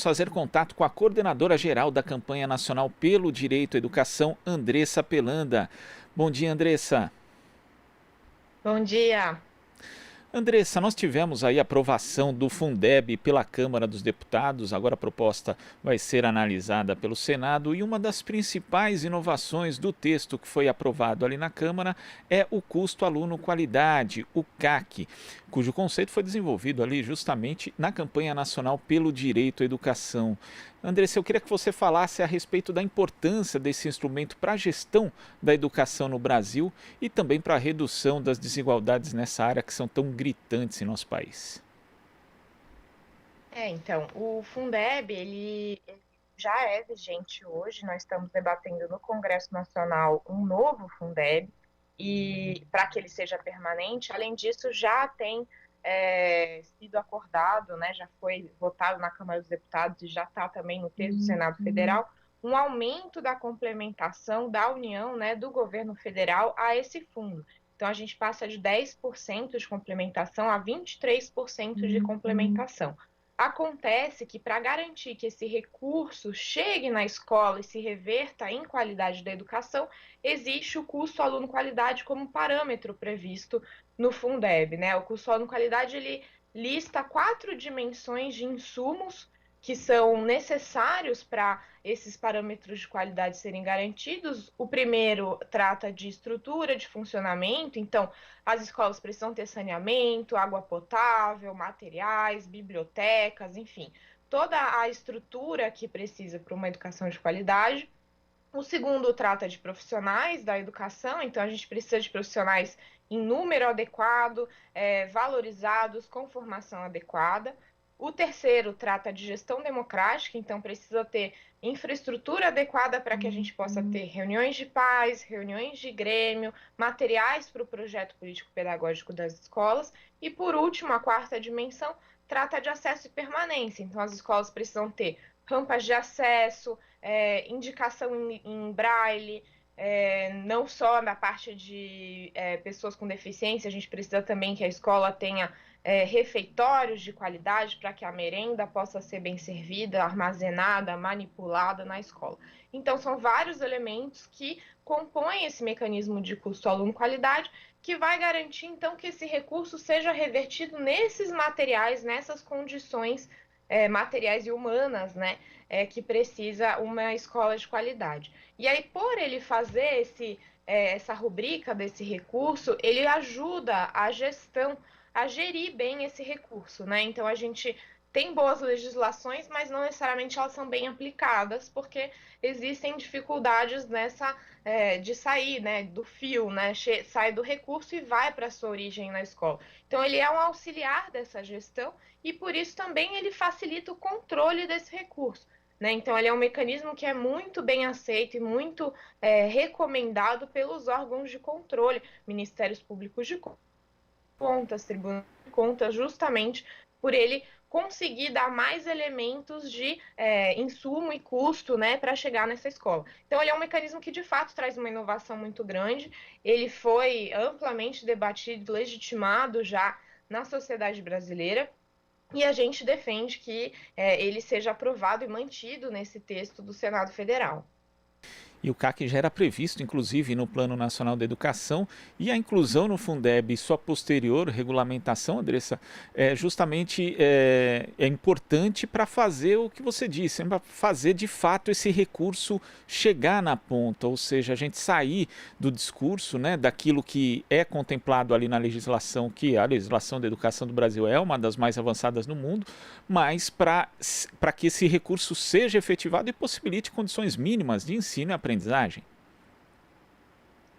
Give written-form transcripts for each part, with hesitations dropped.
fazer contato com a coordenadora geral da campanha nacional pelo direito à educação, Andressa Pelanda. Bom dia, Andressa. Bom dia. Andressa, nós tivemos aí a aprovação do Fundeb pela Câmara dos Deputados, agora a proposta vai ser analisada pelo Senado e uma das principais inovações do texto que foi aprovado ali na Câmara é o custo aluno qualidade, o CAC, cujo conceito foi desenvolvido ali justamente na campanha nacional pelo direito à educação. Andressa, eu queria que você falasse a respeito da importância desse instrumento para a gestão da educação no Brasil e também para a redução das desigualdades nessa área que são tão gritantes em nosso país. Então, o Fundeb, ele já é vigente hoje, nós estamos debatendo no Congresso Nacional um novo Fundeb, e para que ele seja permanente, além disso, já tem sido acordado, né, já foi votado na Câmara dos Deputados e já está também no texto do Senado Federal, um aumento da complementação da União, né, do governo federal a esse fundo. Então, a gente passa de 10% de complementação a 23% de complementação. Acontece que, para garantir que esse recurso chegue na escola e se reverta em qualidade da educação, existe o custo aluno-qualidade como parâmetro previsto no Fundeb, né? O custo aluno-qualidade, ele lista 4 dimensões de insumos que são necessários para esses parâmetros de qualidade serem garantidos. O primeiro trata de estrutura de funcionamento, então as escolas precisam ter saneamento, água potável, materiais, bibliotecas, enfim, toda a estrutura que precisa para uma educação de qualidade. O segundo trata de profissionais da educação, então a gente precisa de profissionais em número adequado, valorizados, com formação adequada. O terceiro trata de gestão democrática, então precisa ter infraestrutura adequada para que a gente possa ter reuniões de pais, reuniões de grêmio, materiais para o projeto político-pedagógico das escolas. E, por último, a quarta dimensão trata de acesso e permanência, então as escolas precisam ter rampas de acesso, indicação em braille, não só na parte de pessoas com deficiência, a gente precisa também que a escola tenha refeitórios de qualidade para que a merenda possa ser bem servida, armazenada, manipulada na escola. Então, são vários elementos que compõem esse mecanismo de custo aluno-qualidade, que vai garantir, então, que esse recurso seja revertido nesses materiais, nessas condições materiais e humanas, né, que precisa uma escola de qualidade. E aí, por ele fazer essa rubrica desse recurso, ele ajuda a gestão a gerir bem esse recurso, né? Então, a gente tem boas legislações, mas não necessariamente elas são bem aplicadas, porque existem dificuldades de sair, né, do fio, né, sai do recurso e vai para a sua origem na escola. Então, ele é um auxiliar dessa gestão e, por isso, também ele facilita o controle desse recurso. Né? Então, ele é um mecanismo que é muito bem aceito e muito recomendado pelos órgãos de controle, ministérios públicos de contas, tribunais de contas, justamente por ele conseguir dar mais elementos de insumo e custo, né, para chegar nessa escola. Então, ele é um mecanismo que, de fato, traz uma inovação muito grande. Ele foi amplamente debatido, legitimado já na sociedade brasileira. E a gente defende que ele seja aprovado e mantido nesse texto do Senado Federal. E o CAC já era previsto, inclusive, no Plano Nacional da Educação, e a inclusão no Fundeb e sua posterior regulamentação, Andressa, é importante para fazer o que você disse, para fazer de fato esse recurso chegar na ponta, ou seja, a gente sair do discurso, né, daquilo que é contemplado ali na legislação, que a legislação da educação do Brasil é uma das mais avançadas no mundo, mas para que esse recurso seja efetivado e possibilite condições mínimas de ensino e aprendizagem.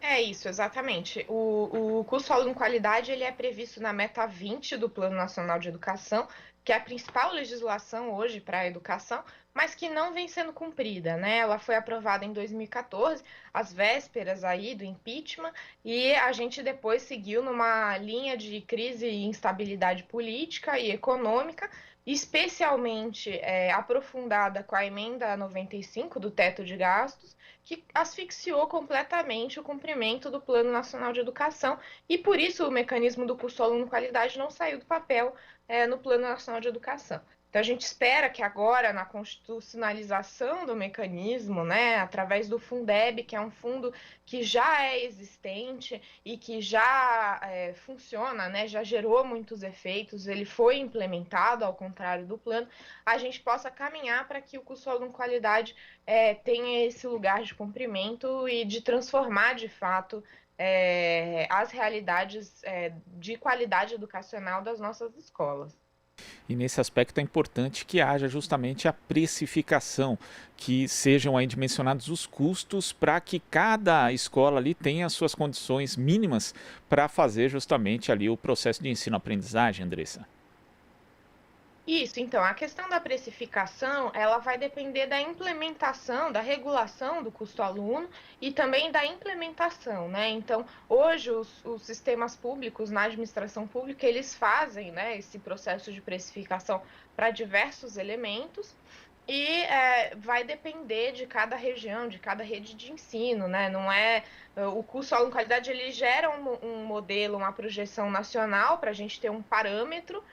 É isso, exatamente. O custo aluno qualidade ele é previsto na meta 20 do Plano Nacional de Educação, que é a principal legislação hoje para a educação, mas que não vem sendo cumprida, né? Ela foi aprovada em 2014, às vésperas aí do impeachment, e a gente depois seguiu numa linha de crise e instabilidade política e econômica, especialmente aprofundada com a emenda 95 do teto de gastos, que asfixiou completamente o cumprimento do Plano Nacional de Educação e, por isso, o mecanismo do custo aluno qualidade não saiu do papel no Plano Nacional de Educação. Então, a gente espera que agora, na constitucionalização do mecanismo, né, através do Fundeb, que é um fundo que já é existente e que já funciona, né, já gerou muitos efeitos, ele foi implementado, ao contrário do plano, a gente possa caminhar para que o custo aluno qualidade tenha esse lugar de cumprimento e de transformar, de fato, as realidades de qualidade educacional das nossas escolas. E nesse aspecto é importante que haja justamente a precificação, que sejam aí dimensionados os custos para que cada escola ali tenha as suas condições mínimas para fazer justamente ali o processo de ensino-aprendizagem, Andressa. Isso, então, a questão da precificação, ela vai depender da implementação, da regulação do custo aluno e também da implementação, né? Então, hoje os sistemas públicos na administração pública, eles fazem, né, esse processo de precificação para diversos elementos e vai depender de cada região, de cada rede de ensino, né? Não é o custo aluno qualidade, ele gera um modelo, uma projeção nacional para a gente ter um parâmetro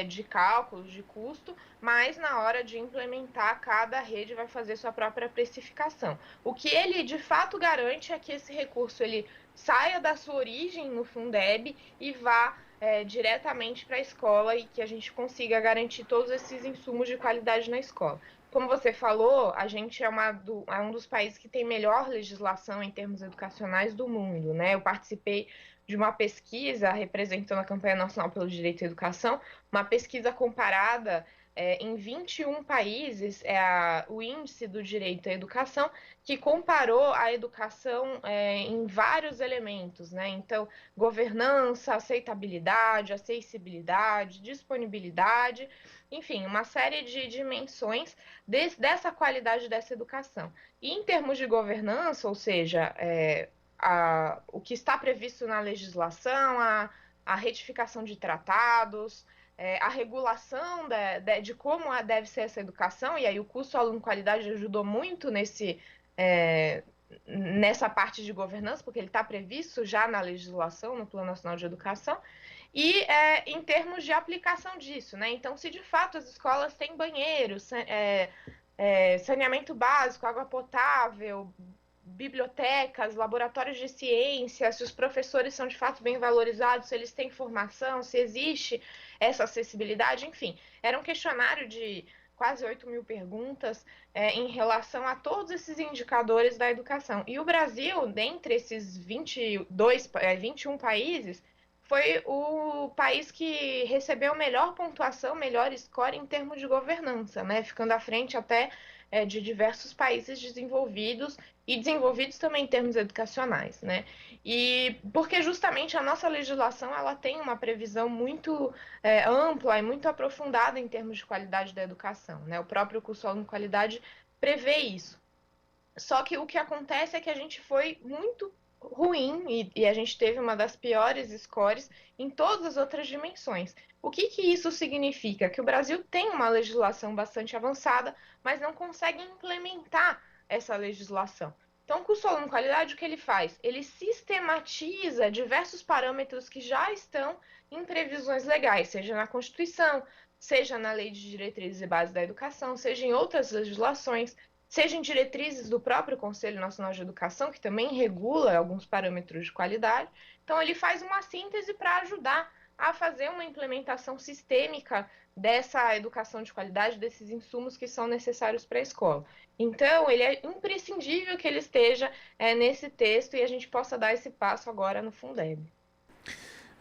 de cálculos de custo, mas na hora de implementar, cada rede vai fazer sua própria precificação. O que ele de fato garante é que esse recurso ele saia da sua origem no Fundeb e vá diretamente para a escola e que a gente consiga garantir todos esses insumos de qualidade na escola. Como você falou, a gente é um dos países que tem melhor legislação em termos educacionais do mundo, né? Eu participei de uma pesquisa representando a Campanha Nacional pelo Direito à Educação, uma pesquisa comparada em 21 países, o Índice do Direito à Educação, que comparou a educação em vários elementos, né? Então, governança, aceitabilidade, acessibilidade, disponibilidade, enfim, uma série de dimensões dessa qualidade dessa educação. E em termos de governança, ou seja, o que está previsto na legislação, a retificação de tratados, a regulação de como deve ser essa educação, e aí o custo aluno qualidade ajudou muito nessa parte de governança, porque ele está previsto já na legislação, no Plano Nacional de Educação, e em termos de aplicação disso, né? Então, se de fato as escolas têm banheiros, saneamento básico, água potável, bibliotecas, laboratórios de ciência, se os professores são de fato bem valorizados, se eles têm formação, se existe essa acessibilidade, enfim. Era um questionário de quase 8.000 perguntas em relação a todos esses indicadores da educação. E o Brasil, dentre esses 21 países, foi o país que recebeu melhor pontuação, melhor score em termos de governança, né? Ficando à frente até de diversos países desenvolvidos e desenvolvidos também em termos educacionais, né? E porque justamente a nossa legislação ela tem uma previsão muito ampla e muito aprofundada em termos de qualidade da educação, né? O próprio curso Aluno Qualidade prevê isso. Só que o que acontece é que a gente foi muito ruim e a gente teve uma das piores scores em todas as outras dimensões. O que isso significa? Que o Brasil tem uma legislação bastante avançada, mas não consegue implementar essa legislação. Então, o custo aluno qualidade, o que ele faz? Ele sistematiza diversos parâmetros que já estão em previsões legais, seja na Constituição, seja na Lei de Diretrizes e Bases da Educação, seja em outras legislações, seja em diretrizes do próprio Conselho Nacional de Educação, que também regula alguns parâmetros de qualidade. Então, ele faz uma síntese para ajudar a fazer uma implementação sistêmica dessa educação de qualidade, desses insumos que são necessários para a escola. Então, ele é imprescindível que ele esteja nesse texto e a gente possa dar esse passo agora no Fundeb.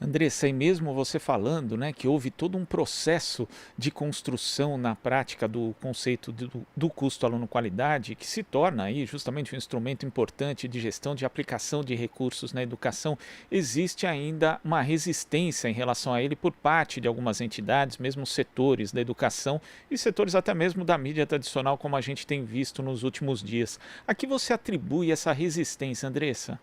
Andressa, e mesmo você falando, né, que houve todo um processo de construção na prática do conceito do custo aluno-qualidade, que se torna aí justamente um instrumento importante de gestão de aplicação de recursos na educação, existe ainda uma resistência em relação a ele por parte de algumas entidades, mesmo setores da educação e setores até mesmo da mídia tradicional, como a gente tem visto nos últimos dias. A que você atribui essa resistência, Andressa?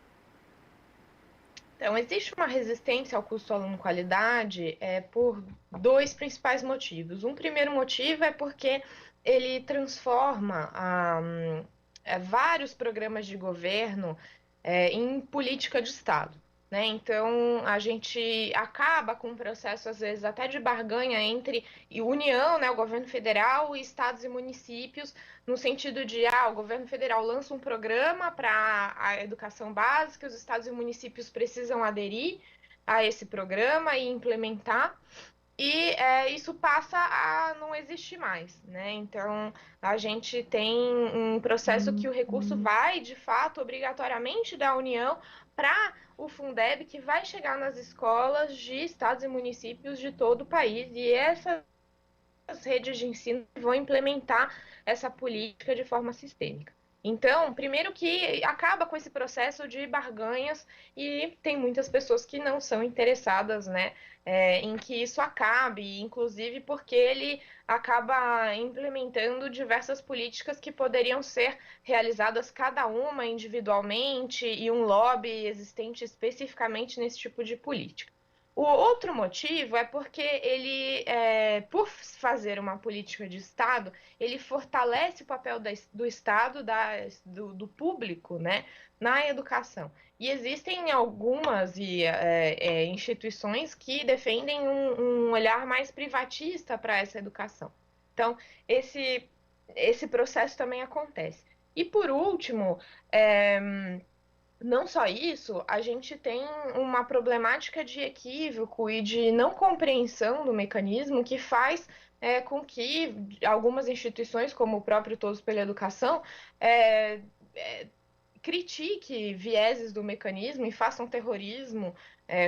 Então, existe uma resistência ao custo aluno-qualidade por dois principais motivos. Um primeiro motivo é porque ele transforma vários programas de governo em política de Estado. né? Então, a gente acaba com um processo, às vezes, até de barganha entre União, né, o governo federal, e estados e municípios, no sentido de, o governo federal lança um programa para a educação básica, os estados e municípios precisam aderir a esse programa e implementar. E isso passa a não existir mais, né? Então, a gente tem um processo que o recurso vai, de fato, obrigatoriamente da União para o Fundeb, que vai chegar nas escolas de estados e municípios de todo o país. E essas redes de ensino vão implementar essa política de forma sistêmica. Então, primeiro que acaba com esse processo de barganhas e tem muitas pessoas que não são interessadas, né, em que isso acabe, inclusive porque ele acaba implementando diversas políticas que poderiam ser realizadas cada uma individualmente e um lobby existente especificamente nesse tipo de política. O outro motivo é porque ele, por fazer uma política de Estado, ele fortalece o papel do Estado, do público, né, na educação. E existem algumas instituições que defendem um olhar mais privatista para essa educação. Então, esse processo também acontece. E, por último, não só isso, a gente tem uma problemática de equívoco e de não compreensão do mecanismo que faz com que algumas instituições, como o próprio Todos pela Educação, critique vieses do mecanismo e faça um terrorismo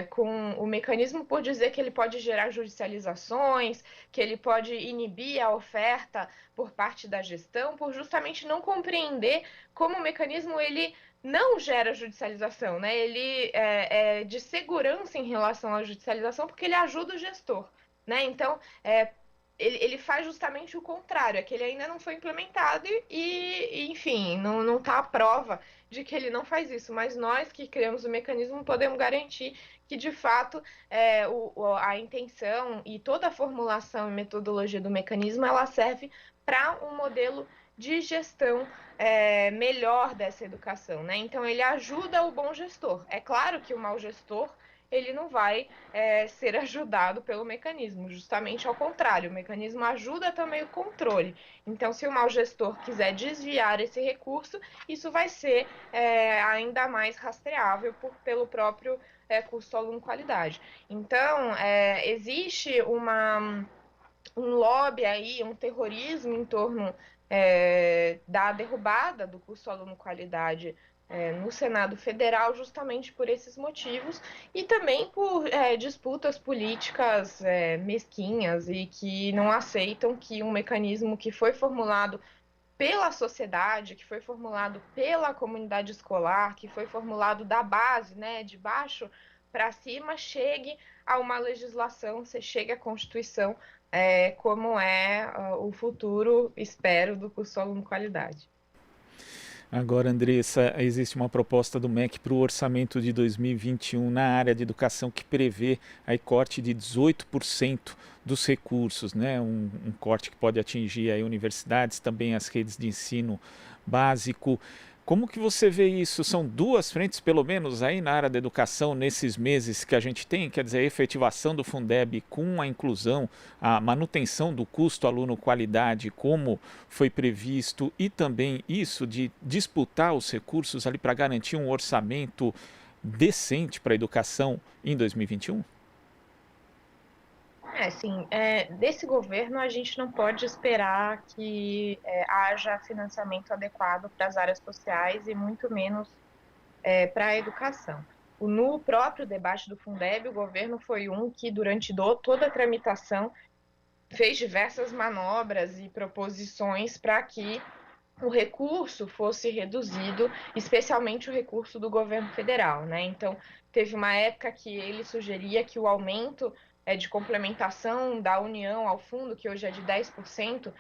com o mecanismo por dizer que ele pode gerar judicializações, que ele pode inibir a oferta por parte da gestão, por justamente não compreender como o mecanismo ele não gera judicialização, né? Ele é de segurança em relação à judicialização porque ele ajuda o gestor, né? Então, ele faz justamente o contrário, é que ele ainda não foi implementado enfim, não está à prova de que ele não faz isso, mas nós que criamos o mecanismo podemos garantir que, de fato, a intenção e toda a formulação e metodologia do mecanismo, ela serve para um modelo de gestão melhor dessa educação, né? Então, ele ajuda o bom gestor. É claro que o mau gestor ele não vai ser ajudado pelo mecanismo, justamente ao contrário, o mecanismo ajuda também o controle. Então, se o mau gestor quiser desviar esse recurso, isso vai ser ainda mais rastreável pelo próprio custo aluno qualidade. Então, existe um lobby aí, um terrorismo em torno da derrubada do custo aluno qualidade no Senado Federal, justamente por esses motivos, e também por disputas políticas mesquinhas e que não aceitam que um mecanismo que foi formulado pela sociedade, que foi formulado pela comunidade escolar, que foi formulado da base, né, de baixo para cima, chegue a uma legislação, chegue à Constituição, como o futuro, espero, do curso Aluno Qualidade. Agora, Andressa, existe uma proposta do MEC para o orçamento de 2021 na área de educação que prevê aí corte de 18% dos recursos, né? Um corte que pode atingir aí universidades, também as redes de ensino básico. Como que você vê isso? São duas frentes, pelo menos, aí na área da educação, nesses meses que a gente tem, quer dizer, a efetivação do Fundeb com a inclusão, a manutenção do custo aluno-qualidade, como foi previsto, e também isso de disputar os recursos ali para garantir um orçamento decente para a educação em 2021? Sim, desse governo a gente não pode esperar que haja financiamento adequado para as áreas sociais e muito menos para a educação. No próprio debate do Fundeb, o governo foi um que, durante toda a tramitação, fez diversas manobras e proposições para que o recurso fosse reduzido, especialmente o recurso do governo federal, né? Então, teve uma época que ele sugeria que o aumento de complementação da União ao fundo, que hoje é de 10%,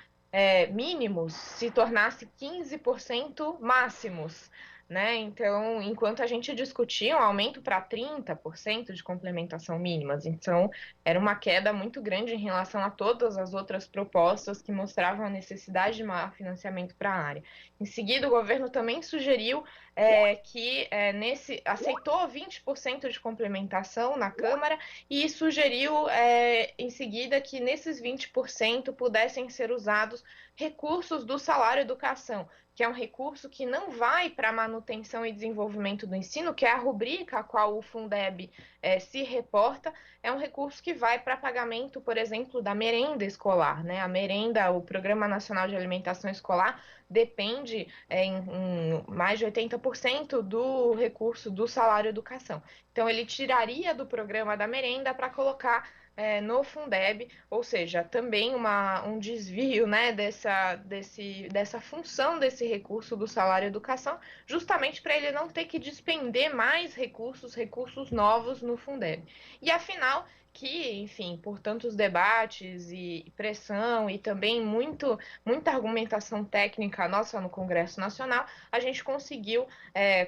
mínimos, se tornasse 15% máximos. né? Então, enquanto a gente discutia um aumento para 30% de complementação mínimas, então era uma queda muito grande em relação a todas as outras propostas que mostravam a necessidade de maior financiamento para a área. Em seguida, o governo também sugeriu aceitou 20% de complementação na Câmara e sugeriu em seguida que nesses 20% pudessem ser usados recursos do salário educação, que é um recurso que não vai para a manutenção e desenvolvimento do ensino, que é a rubrica a qual o Fundeb se reporta, é um recurso que vai para pagamento, por exemplo, da merenda escolar, né? A merenda, o Programa Nacional de Alimentação Escolar, depende em mais de 80% do recurso do salário educação. Então, ele tiraria do programa da merenda para colocar no Fundeb, ou seja, também um desvio, né, dessa função desse recurso do salário educação, justamente para ele não ter que despender mais recursos novos no Fundeb. E afinal, que, enfim, por tantos debates e pressão e também muita argumentação técnica nossa no Congresso Nacional, a gente conseguiu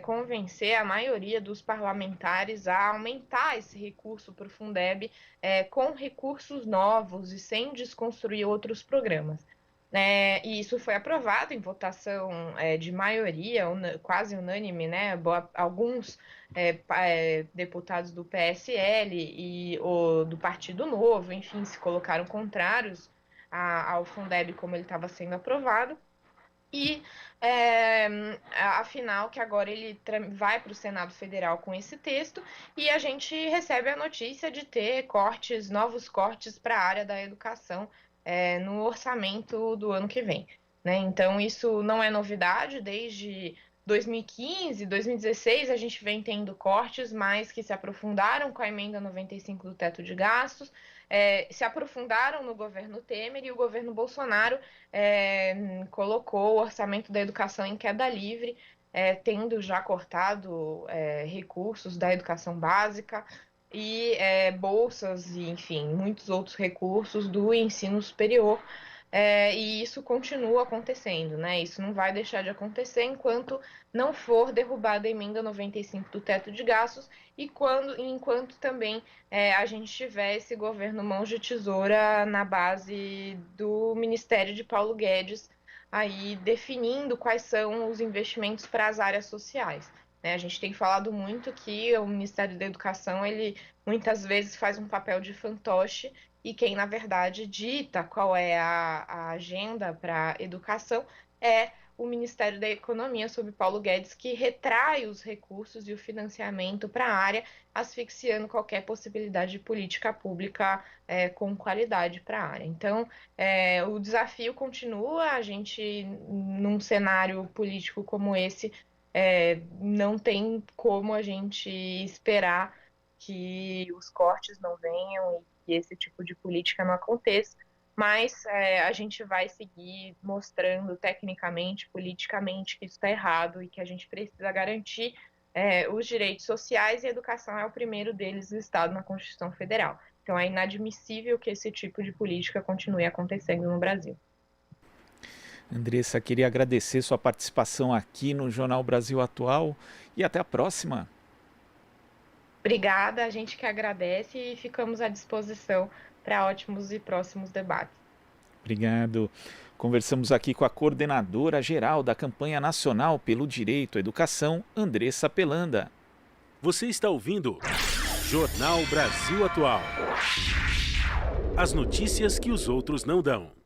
convencer a maioria dos parlamentares a aumentar esse recurso para o Fundeb com recursos novos e sem desconstruir outros programas. E isso foi aprovado em votação de maioria, quase unânime, né? Alguns deputados do PSL e do Partido Novo, enfim, se colocaram contrários ao Fundeb como ele estava sendo aprovado. E, afinal, que agora ele vai para o Senado Federal com esse texto e a gente recebe a notícia de ter novos cortes para a área da educação no orçamento do ano que vem, né? Então, isso não é novidade, desde 2015, 2016, a gente vem tendo cortes, mas que se aprofundaram com a emenda 95 do teto de gastos, se aprofundaram no governo Temer e o governo Bolsonaro colocou o orçamento da educação em queda livre, tendo já cortado recursos da educação básica e bolsas e, enfim, muitos outros recursos do ensino superior. E isso continua acontecendo, né? Isso não vai deixar de acontecer enquanto não for derrubada a emenda 95 do teto de gastos e enquanto também a gente tiver esse governo mãos de tesoura na base do Ministério de Paulo Guedes, aí definindo quais são os investimentos para as áreas sociais. A gente tem falado muito que o Ministério da Educação, ele muitas vezes faz um papel de fantoche e quem, na verdade, dita qual é a agenda para a educação é o Ministério da Economia, sob Paulo Guedes, que retrai os recursos e o financiamento para a área, asfixiando qualquer possibilidade de política pública com qualidade para a área. Então, o desafio continua, a gente, num cenário político como esse, não tem como a gente esperar que os cortes não venham e que esse tipo de política não aconteça, mas a gente vai seguir mostrando tecnicamente, politicamente, que isso está errado e que a gente precisa garantir os direitos sociais e a educação é o primeiro deles listado na Constituição Federal. Então é inadmissível que esse tipo de política continue acontecendo no Brasil. Andressa, queria agradecer sua participação aqui no Jornal Brasil Atual e até a próxima. Obrigada, a gente que agradece e ficamos à disposição para ótimos e próximos debates. Obrigado. Conversamos aqui com a coordenadora geral da campanha nacional pelo direito à educação, Andressa Pelanda. Você está ouvindo Jornal Brasil Atual. As notícias que os outros não dão.